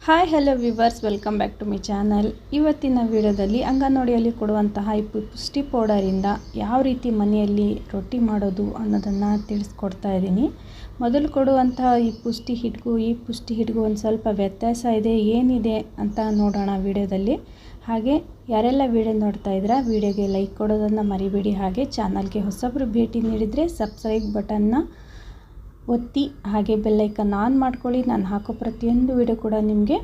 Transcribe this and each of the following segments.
Hi hello viewers, welcome back to my channel. ಇವತ್ತಿನ ವಿಡಿಯೋದಲ್ಲಿ ಅಂಗನವಾಡಿಯಲ್ಲಿ ಕೊಡುವಂತಹ ಈ ಪುಷ್ಟಿ ಪೌಡರಿಂದ ಯಾವ ರೀತಿ ಮನೆಯಲ್ಲಿ ರೊಟ್ಟಿ ಮಾಡೋದು ಅನ್ನೋದನ್ನು ತಿಳಿಸ್ಕೊಡ್ತಾ ಇದ್ದೀನಿ. ಮೊದಲು ಕೊಡುವಂತಹ ಈ ಪುಷ್ಟಿ ಹಿಟ್ಟಿಗೂ ಒಂದು ಸ್ವಲ್ಪ ವ್ಯತ್ಯಾಸ ಇದೆ. ಏನಿದೆ ಅಂತ ನೋಡೋಣ ವಿಡಿಯೋದಲ್ಲಿ. ಹಾಗೆ ಯಾರೆಲ್ಲ ವಿಡಿಯೋ ನೋಡ್ತಾ ಇದ್ದೀರಾ, ವಿಡಿಯೋಗೆ ಲೈಕ್ ಕೊಡೋದನ್ನು ಮರಿಬೇಡಿ. ಹಾಗೆ ಚಾನಲ್ಗೆ ಹೊಸಬರು ಭೇಟಿ ನೀಡಿದರೆ ಸಬ್ಸ್ಕ್ರೈಬ್ ಬಟನ್ನ ಒತ್ತಿ, ಹಾಗೆ ಬೆಲ್ಲೈಕನ್ ಆನ್ ಮಾಡ್ಕೊಳ್ಳಿ. ನಾನು ಹಾಕೋ ಪ್ರತಿಯೊಂದು ವಿಡಿಯೋ ಕೂಡ ನಿಮಗೆ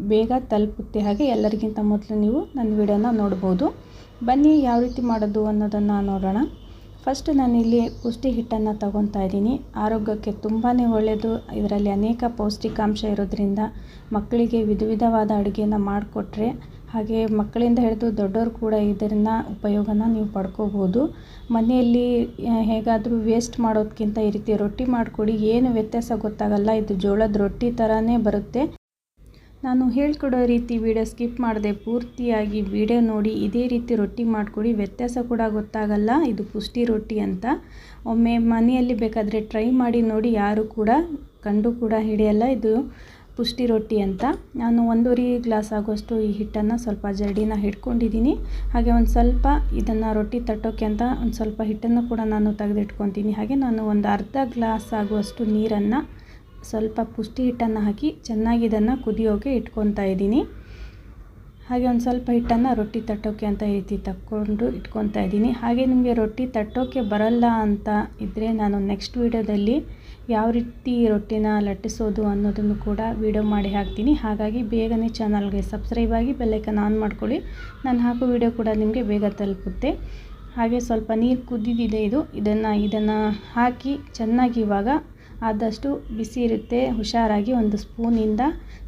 ಬೇಗ ತಲುಪುತ್ತೆ. ಹಾಗೆ ಎಲ್ಲರಿಗಿಂತ ಮೊದಲು ನೀವು ನನ್ನ ವಿಡಿಯೋನ ನೋಡ್ಬೋದು. ಬನ್ನಿ ಯಾವ ರೀತಿ ಮಾಡೋದು ಅನ್ನೋದನ್ನು ನೋಡೋಣ. ಫಸ್ಟ್ ನಾನಿಲ್ಲಿ ಪುಷ್ಟಿ ಹಿಟ್ಟನ್ನು ತಗೊತಾ ಇದ್ದೀನಿ. ಆರೋಗ್ಯಕ್ಕೆ ತುಂಬಾ ಒಳ್ಳೆಯದು. ಇದರಲ್ಲಿ ಅನೇಕ ಪೌಷ್ಟಿಕಾಂಶ ಇರೋದ್ರಿಂದ ಮಕ್ಕಳಿಗೆ ವಿಧವಾದ ಅಡುಗೆಯನ್ನು ಮಾಡಿಕೊಟ್ರೆ, ಹಾಗೆ ಮಕ್ಕಳಿಂದ ಹಿಡಿದು ದೊಡ್ಡವರು ಕೂಡ ಇದನ್ನ ಉಪಯೋಗನ ನೀವು ಪಡ್ಕೋಬೋದು. ಮನೆಯಲ್ಲಿ ಹೇಗಾದರೂ ವೇಸ್ಟ್ ಮಾಡೋದಕ್ಕಿಂತ ಈ ರೀತಿ ರೊಟ್ಟಿ ಮಾಡಿಕೊಡಿ. ಏನು ವ್ಯತ್ಯಾಸ ಗೊತ್ತಾಗಲ್ಲ. ಇದು ಜೋಳದ ರೊಟ್ಟಿ ಥರನೇ ಬರುತ್ತೆ. ನಾನು ಹೇಳ್ಕೊಡೋ ರೀತಿ ವಿಡಿಯೋ ಸ್ಕಿಪ್ ಮಾಡದೆ ಪೂರ್ತಿಯಾಗಿ ವಿಡಿಯೋ ನೋಡಿ ಇದೇ ರೀತಿ ರೊಟ್ಟಿ ಮಾಡಿಕೊಡಿ. ವ್ಯತ್ಯಾಸ ಕೂಡ ಗೊತ್ತಾಗಲ್ಲ. ಇದು ಪುಷ್ಟಿ ರೊಟ್ಟಿ ಅಂತ ಒಮ್ಮೆ ಮನೆಯಲ್ಲಿ ಬೇಕಾದರೆ ಟ್ರೈ ಮಾಡಿ ನೋಡಿ. ಯಾರು ಕೂಡ ಕಂಡು ಕೂಡ ಹಿಡಿಯಲ್ಲ ಇದು ಪುಷ್ಟಿ ರೊಟ್ಟಿ ಅಂತ. ನಾನು 1.5 ಗ್ಲಾಸ್ ಆಗುವಷ್ಟು ಈ ಹಿಟ್ಟನ್ನು ಸ್ವಲ್ಪ ಜರಡಿನ ಹಿಡ್ಕೊಂಡಿದ್ದೀನಿ. ಹಾಗೆ ಒಂದು ಸ್ವಲ್ಪ ಇದನ್ನು ರೊಟ್ಟಿ ತಟ್ಟೋಕ್ಕೆ ಅಂತ ಒಂದು ಸ್ವಲ್ಪ ಹಿಟ್ಟನ್ನು ಕೂಡ ನಾನು ತೆಗೆದಿಟ್ಕೊತೀನಿ. ಹಾಗೆ ನಾನು ಒಂದು ಅರ್ಧ ಗ್ಲಾಸ್ ಆಗುವಷ್ಟು ನೀರನ್ನು ಸ್ವಲ್ಪ ಪುಷ್ಟಿ ಹಿಟ್ಟನ್ನು ಹಾಕಿ ಚೆನ್ನಾಗಿ ಇದನ್ನು ಕುದಿಯೋಕೆ ಇಟ್ಕೊತಾ ಇದ್ದೀನಿ. ಹಾಗೆ ಒಂದು ಸ್ವಲ್ಪ ಹಿಟ್ಟನ್ನು ರೊಟ್ಟಿ ತಟ್ಟೋಕ್ಕೆ ಅಂತ ಈ ರೀತಿ ತಕ್ಕೊಂಡು ಇಟ್ಕೊತಾ ಇದ್ದೀನಿ. ಹಾಗೆ ನಿಮಗೆ ರೊಟ್ಟಿ ತಟ್ಟೋಕ್ಕೆ ಬರಲ್ಲ ಅಂತ ಇದ್ದರೆ ನಾನು ನೆಕ್ಸ್ಟ್ ವಿಡಿಯೋದಲ್ಲಿ ಯಾವ ರೀತಿ ರೊಟ್ಟಿನ ಲಟ್ಟಿಸೋದು ಅನ್ನೋದನ್ನು ಕೂಡ ವಿಡಿಯೋ ಮಾಡಿ ಹಾಕ್ತೀನಿ. ಹಾಗಾಗಿ ಬೇಗನೆ ಚಾನಲ್ಗೆ ಸಬ್ಸ್ಕ್ರೈಬ್ ಆಗಿ ಬೆಲ್ಲೈಕನ್ ಆನ್ ಮಾಡ್ಕೊಳ್ಳಿ. ನಾನು ಹಾಕೋ ವಿಡಿಯೋ ಕೂಡ ನಿಮಗೆ ಬೇಗ ತಲುಪುತ್ತೆ. ಹಾಗೆ ಸ್ವಲ್ಪ ನೀರು ಕುದ್ದಿದೆ. ಇದನ್ನು ಹಾಕಿ ಚೆನ್ನಾಗಿ ಇವಾಗ ಆದಷ್ಟು ಬಿಸಿ ಇರುತ್ತೆ. ಹುಷಾರಾಗಿ ಒಂದು ಸ್ಪೂನಿಂದ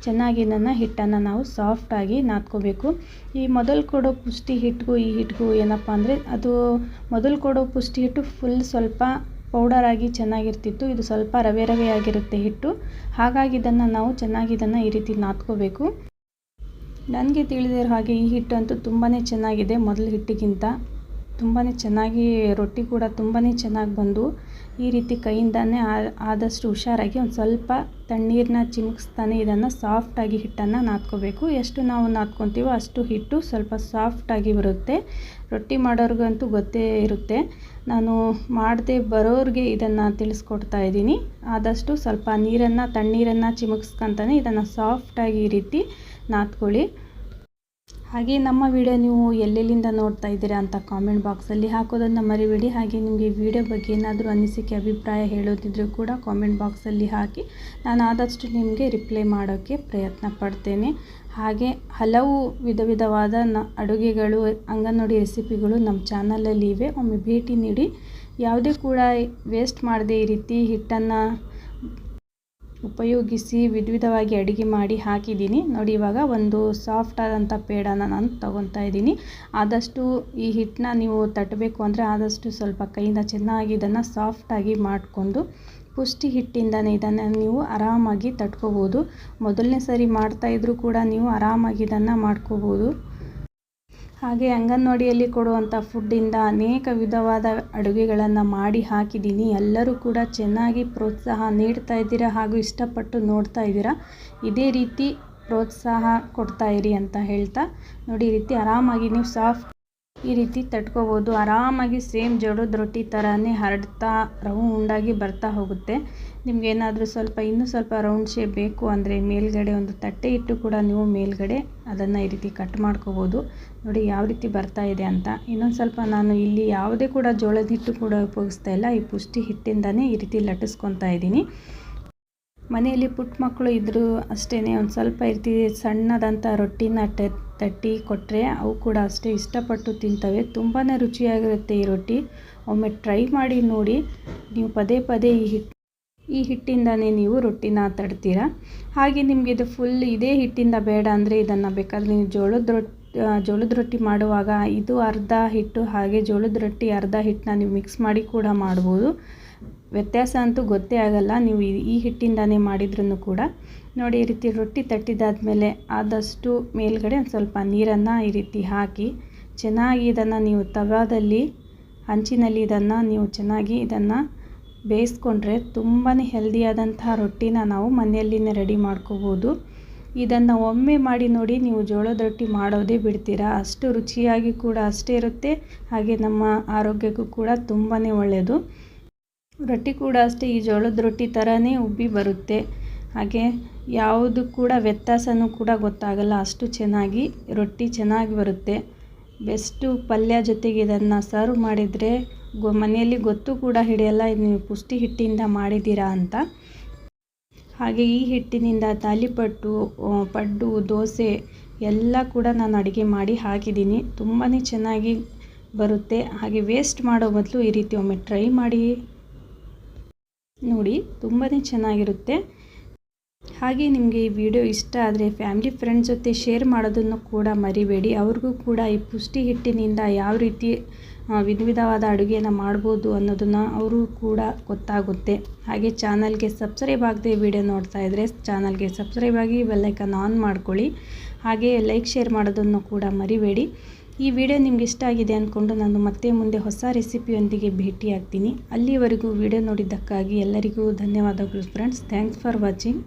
ಚೆನ್ನಾಗಿ ಹಿಟ್ಟನ್ನು ನಾವು ಸಾಫ್ಟಾಗಿ ನಾದ್ಕೋಬೇಕು. ಈ ಮೊದಲು ಕೊಡೋ ಪುಷ್ಟಿ ಹಿಟ್ಟಿಗೂ ಈ ಹಿಟ್ಟಿಗೂ ಏನಪ್ಪ ಅಂದರೆ, ಅದು ಮೊದಲು ಕೊಡೋ ಪುಷ್ಟಿ ಹಿಟ್ಟು ಫುಲ್ ಸ್ವಲ್ಪ ಪೌಡರ್ ಆಗಿ ಚೆನ್ನಾಗಿರ್ತಿತ್ತು. ಇದು ಸ್ವಲ್ಪ ರವೆ ಆಗಿರುತ್ತೆ ಹಿಟ್ಟು. ಹಾಗಾಗಿ ನಾವು ಚೆನ್ನಾಗಿ ಈ ರೀತಿ ನಾದ್ಕೋಬೇಕು. ನನಗೆ ತಿಳಿದಿರೋ ಹಾಗೆ ಈ ಹಿಟ್ಟು ಅಂತೂ ತುಂಬಾ ಚೆನ್ನಾಗಿದೆ. ಮೊದಲು ಹಿಟ್ಟಿಗಿಂತ ತುಂಬಾ ಚೆನ್ನಾಗಿ ರೊಟ್ಟಿ ಕೂಡ ತುಂಬಾ ಚೆನ್ನಾಗಿ ಬಂದು, ಈ ರೀತಿ ಕೈಯಿಂದನೇ ಆದಷ್ಟು ಹುಷಾರಾಗಿ ಒಂದು ಸ್ವಲ್ಪ ತಣ್ಣೀರನ್ನ ಚಿಮುಕಿಸ್ತಾನೆ ಇದನ್ನು ಸಾಫ್ಟಾಗಿ ಹಿಟ್ಟನ್ನು ನಾದ್ಕೋಬೇಕು. ಎಷ್ಟು ನಾವು ನಾದ್ಕೊತೀವೋ ಅಷ್ಟು ಹಿಟ್ಟು ಸ್ವಲ್ಪ ಸಾಫ್ಟಾಗಿ ಬರುತ್ತೆ. ರೊಟ್ಟಿ ಮಾಡೋರ್ಗಂತೂ ಗೊತ್ತೇ ಇರುತ್ತೆ. ನಾನು ಮಾಡದೆ ಬರೋರಿಗೆ ಇದನ್ನು ತಿಳಿಸ್ಕೊಡ್ತಾ ಇದ್ದೀನಿ. ಆದಷ್ಟು ಸ್ವಲ್ಪ ತಣ್ಣೀರನ್ನು ಚಿಮುಕಿಸ್ಕೊಂತಾನೆ ಇದನ್ನು ಸಾಫ್ಟಾಗಿ ಈ ರೀತಿ ನಾದ್ಕೊಳ್ಳಿ. ಹಾಗೆ ನಮ್ಮ ವಿಡಿಯೋ ನೀವು ಎಲ್ಲೆಲ್ಲಿಂದ ನೋಡ್ತಾ ಇದ್ದೀರಾ ಅಂತ ಕಾಮೆಂಟ್ ಬಾಕ್ಸಲ್ಲಿ ಹಾಕೋದನ್ನು ಮರಿಬೇಡಿ. ಹಾಗೆ ನಿಮಗೆ ವಿಡಿಯೋ ಬಗ್ಗೆ ಏನಾದರೂ ಅನಿಸಿಕೆ ಅಭಿಪ್ರಾಯ ಹೇಳೋದಿದ್ರೂ ಕೂಡ ಕಾಮೆಂಟ್ ಬಾಕ್ಸಲ್ಲಿ ಹಾಕಿ, ನಾನು ಆದಷ್ಟು ನಿಮಗೆ ರಿಪ್ಲೈ ಮಾಡೋಕ್ಕೆ ಪ್ರಯತ್ನ ಪಡ್ತೇನೆ. ಹಾಗೆ ಹಲವು ವಿಧವಾದ ಅಡುಗೆಗಳು, ಅಂಗನವಾಡಿ ರೆಸಿಪಿಗಳು ನಮ್ಮ ಚಾನಲಲ್ಲಿ ಇವೆ. ಒಮ್ಮೆ ಭೇಟಿ ನೀಡಿ. ಯಾವುದೇ ಕೂಡ ವೇಸ್ಟ್ ಮಾಡದೆ ಈ ರೀತಿ ಹಿಟ್ಟನ್ನು ಉಪಯೋಗಿಸಿ ವಿಧವಾಗಿ ಅಡುಗೆ ಮಾಡಿ ಹಾಕಿದ್ದೀನಿ ನೋಡಿ. ಇವಾಗ ಒಂದು ಸಾಫ್ಟ್ ಆದಂಥ ಪೇಡನ ನಾನು ತಗೊತಾ ಇದ್ದೀನಿ. ಆದಷ್ಟು ಈ ಹಿಟ್ಟನ್ನ ನೀವು ತಟ್ಟಬೇಕು ಅಂದರೆ ಆದಷ್ಟು ಸ್ವಲ್ಪ ಕೈಯಿಂದ ಚೆನ್ನಾಗಿ ಇದನ್ನು ಸಾಫ್ಟಾಗಿ ಮಾಡಿಕೊಂಡು, ಪುಷ್ಟಿ ಹಿಟ್ಟಿಂದನೇ ಇದನ್ನು ನೀವು ಆರಾಮಾಗಿ ತಟ್ಕೋಬೋದು. ಮೊದಲನೇ ಸರಿ ಮಾಡ್ತಾಯಿದ್ರೂ ಕೂಡ ನೀವು ಆರಾಮಾಗಿ ಇದನ್ನು ಮಾಡ್ಕೋಬೋದು. ಹಾಗೆ ಅಂಗನವಾಡಿಯಲ್ಲಿ ಕೊಡುವಂಥ ಫುಡ್ಡಿಂದ ಅನೇಕ ವಿಧವಾದ ಅಡುಗೆಗಳನ್ನು ಮಾಡಿ ಹಾಕಿದ್ದೀನಿ. ಎಲ್ಲರೂ ಕೂಡ ಚೆನ್ನಾಗಿ ಪ್ರೋತ್ಸಾಹ ನೀಡ್ತಾ ಇದ್ದೀರಾ ಹಾಗೂ ಇಷ್ಟಪಟ್ಟು ನೋಡ್ತಾ ಇದ್ದೀರಾ. ಇದೇ ರೀತಿ ಪ್ರೋತ್ಸಾಹ ಕೊಡ್ತಾ ಇರಿ ಅಂತ ಹೇಳ್ತಾ ನೋಡಿ, ಈ ರೀತಿ ಆರಾಮಾಗಿ ನೀವು ಈ ರೀತಿ ತಟ್ಕೋಬೋದು. ಆರಾಮಾಗಿ ಸೇಮ್ ಜೋಳದ ರೊಟ್ಟಿ ಥರನೇ ಹರಡ್ತಾ ರೌಂಡಾಗಿ ಬರ್ತಾ ಹೋಗುತ್ತೆ. ನಿಮಗೇನಾದರೂ ಇನ್ನೂ ಸ್ವಲ್ಪ ರೌಂಡ್ ಶೇಪ್ ಬೇಕು ಅಂದರೆ ಮೇಲ್ಗಡೆ ಒಂದು ತಟ್ಟೆ ಇಟ್ಟು ಕೂಡ ನೀವು ಮೇಲ್ಗಡೆ ಅದನ್ನು ಈ ರೀತಿ ಕಟ್ ಮಾಡ್ಕೋಬೋದು. ನೋಡಿ ಯಾವ ರೀತಿ ಬರ್ತಾ ಇದೆ ಅಂತ. ಇನ್ನೊಂದು ಸ್ವಲ್ಪ ನಾನು ಇಲ್ಲಿ ಯಾವುದೇ ಕೂಡ ಜೋಳದ ಹಿಟ್ಟು ಕೂಡ ಉಪಯೋಗಿಸ್ತಾ ಇಲ್ಲ. ಈ ಪುಷ್ಟಿ ಹಿಟ್ಟಿಂದನೇ ಈ ರೀತಿ ಲಟ್ಟಿಸ್ಕೊತಾ ಇದ್ದೀನಿ. ಮನೆಯಲ್ಲಿ ಪುಟ್ಟ ಮಕ್ಕಳು ಇದ್ದರೂ ಅಷ್ಟೇ ಒಂದು ಸ್ವಲ್ಪ ಸಣ್ಣದಂಥ ರೊಟ್ಟಿನ ತಟ್ಟಿ ಕೊಟ್ಟರೆ ಅವು ಕೂಡ ಅಷ್ಟೇ ಇಷ್ಟಪಟ್ಟು ತಿಂತವೆ. ತುಂಬಾ ರುಚಿಯಾಗಿರುತ್ತೆ ಈ ರೊಟ್ಟಿ. ಒಮ್ಮೆ ಟ್ರೈ ಮಾಡಿ ನೋಡಿ. ನೀವು ಪದೇ ಈ ಹಿಟ್ಟಿಂದನೇ ನೀವು ರೊಟ್ಟಿನ ತಡ್ತೀರಾ. ಹಾಗೆ ನಿಮಗೆ ಇದು ಫುಲ್ ಇದೇ ಹಿಟ್ಟಿಂದ ಬೇಡ ಅಂದರೆ ಇದನ್ನು ಬೇಕಾದರೆ ನೀವು ಜೋಳದ ರೊಟ್ಟಿ ಮಾಡುವಾಗ ಇದು ಅರ್ಧ ಹಿಟ್ಟು ಹಾಗೆ ಜೋಳದ ರೊಟ್ಟಿ ಅರ್ಧ ಹಿಟ್ಟನ್ನ ನೀವು ಮಿಕ್ಸ್ ಮಾಡಿ ಕೂಡ ಮಾಡ್ಬೋದು. ವ್ಯತ್ಯಾಸ ಅಂತೂ ಗೊತ್ತೇ ಆಗಲ್ಲ ನೀವು ಈ ಹಿಟ್ಟಿಂದನೇ ಮಾಡಿದ್ರೂ ಕೂಡ. ನೋಡಿ ಈ ರೀತಿ ರೊಟ್ಟಿ ತಟ್ಟಿದಾದ್ಮೇಲೆ ಆದಷ್ಟು ಮೇಲ್ಗಡೆ ಒಂದು ಸ್ವಲ್ಪ ನೀರನ್ನು ಈ ರೀತಿ ಹಾಕಿ ಚೆನ್ನಾಗಿ ಇದನ್ನು ನೀವು ತವಾದಲ್ಲಿ ಹಂಚಿನಲ್ಲಿ ನೀವು ಚೆನ್ನಾಗಿ ಇದನ್ನು ಬೇಯಿಸ್ಕೊಂಡ್ರೆ ತುಂಬಾ ಹೆಲ್ದಿಯಾದಂತಹ ರೊಟ್ಟಿನ ನಾವು ಮನೆಯಲ್ಲಿನೇ ರೆಡಿ ಮಾಡ್ಕೋಬೋದು. ಇದನ್ನು ಒಮ್ಮೆ ಮಾಡಿ ನೋಡಿ, ನೀವು ಜೋಳದ ರೊಟ್ಟಿ ಮಾಡೋದೇ ಬಿಡ್ತೀರಾ. ಅಷ್ಟು ರುಚಿಯಾಗಿ ಕೂಡ ಅಷ್ಟೇ ಇರುತ್ತೆ, ಹಾಗೆ ನಮ್ಮ ಆರೋಗ್ಯಕ್ಕೂ ಕೂಡ ತುಂಬಾ ಒಳ್ಳೆಯದು. ರೊಟ್ಟಿ ಕೂಡ ಅಷ್ಟೇ ಈ ಜೋಳದ ರೊಟ್ಟಿ ಥರನೇ ಉಬ್ಬಿ ಬರುತ್ತೆ, ಹಾಗೆ ಯಾವುದು ಕೂಡ ವ್ಯತ್ಯಾಸನೂ ಕೂಡ ಗೊತ್ತಾಗಲ್ಲ. ಅಷ್ಟು ಚೆನ್ನಾಗಿ ರೊಟ್ಟಿ ಚೆನ್ನಾಗಿ ಬರುತ್ತೆ. ಬೆಸ್ಟು ಪಲ್ಯ ಜೊತೆಗೆ ಇದನ್ನು ಸರ್ವ್ ಮಾಡಿದರೆ ಮನೆಯಲ್ಲಿ ಗೊತ್ತು ಕೂಡ ಹಿಡಿಯಲ್ಲ ನೀವು ಪುಷ್ಟಿ ಹಿಟ್ಟಿಂದ ಮಾಡಿದ್ದೀರಾ ಅಂತ. ಹಾಗೆ ಈ ಹಿಟ್ಟಿನಿಂದ ತಾಲಿಪಟ್ಟು, ಪಡ್ಡು, ದೋಸೆ ಎಲ್ಲ ಕೂಡ ನಾನು ಅಡುಗೆ ಮಾಡಿ ಹಾಕಿದ್ದೀನಿ. ತುಂಬಾ ಚೆನ್ನಾಗಿ ಬರುತ್ತೆ. ಹಾಗೆ ವೇಸ್ಟ್ ಮಾಡೋ ಬದಲು ಈ ರೀತಿ ಒಮ್ಮೆ ಟ್ರೈ ಮಾಡಿ ನೋಡಿ, ತುಂಬಾ ಚೆನ್ನಾಗಿರುತ್ತೆ. ಹಾಗೆ ನಿಮಗೆ ಈ ವಿಡಿಯೋ ಇಷ್ಟ ಆದರೆ ಫ್ಯಾಮಿಲಿ ಫ್ರೆಂಡ್ಸ್ ಜೊತೆ ಶೇರ್ ಮಾಡೋದನ್ನು ಕೂಡ ಮರಿಬೇಡಿ. ಅವ್ರಿಗೂ ಕೂಡ ಈ ಪುಷ್ಟಿ ಹಿಟ್ಟಿನಿಂದ ಯಾವ ರೀತಿ ವಿಧವಾದ ಅಡುಗೆನ ಮಾಡ್ಬೋದು ಅನ್ನೋದನ್ನು ಅವರು ಕೂಡ ಗೊತ್ತಾಗುತ್ತೆ. ಹಾಗೆ ಚಾನಲ್ಗೆ ಸಬ್ಸ್ಕ್ರೈಬ್ ಆಗದೆ ವಿಡಿಯೋ ನೋಡ್ತಾ ಇದ್ದರೆ ಚಾನಲ್ಗೆ ಸಬ್ಸ್ಕ್ರೈಬ್ ಆಗಿ ಬೆಲ್ಲೈಕನ್ ಆನ್ ಮಾಡ್ಕೊಳ್ಳಿ. ಹಾಗೆ ಲೈಕ್ ಶೇರ್ ಮಾಡೋದನ್ನು ಕೂಡ ಮರಿಬೇಡಿ. ಈ ವಿಡಿಯೋ ನಿಮ್ಗೆ ಇಷ್ಟ ಆಗಿದೆ ಅಂದ್ಕೊಂಡು ನಾನು ಮತ್ತೆ ಮುಂದೆ ಹೊಸ ರೆಸಿಪಿಯೊಂದಿಗೆ ಭೇಟಿಯಾಗ್ತೀನಿ. ಅಲ್ಲಿವರೆಗೂ ವಿಡಿಯೋ ನೋಡಿದ್ದಕ್ಕಾಗಿ ಎಲ್ಲರಿಗೂ ಧನ್ಯವಾದಗಳು ಫ್ರೆಂಡ್ಸ್. Thanks for watching.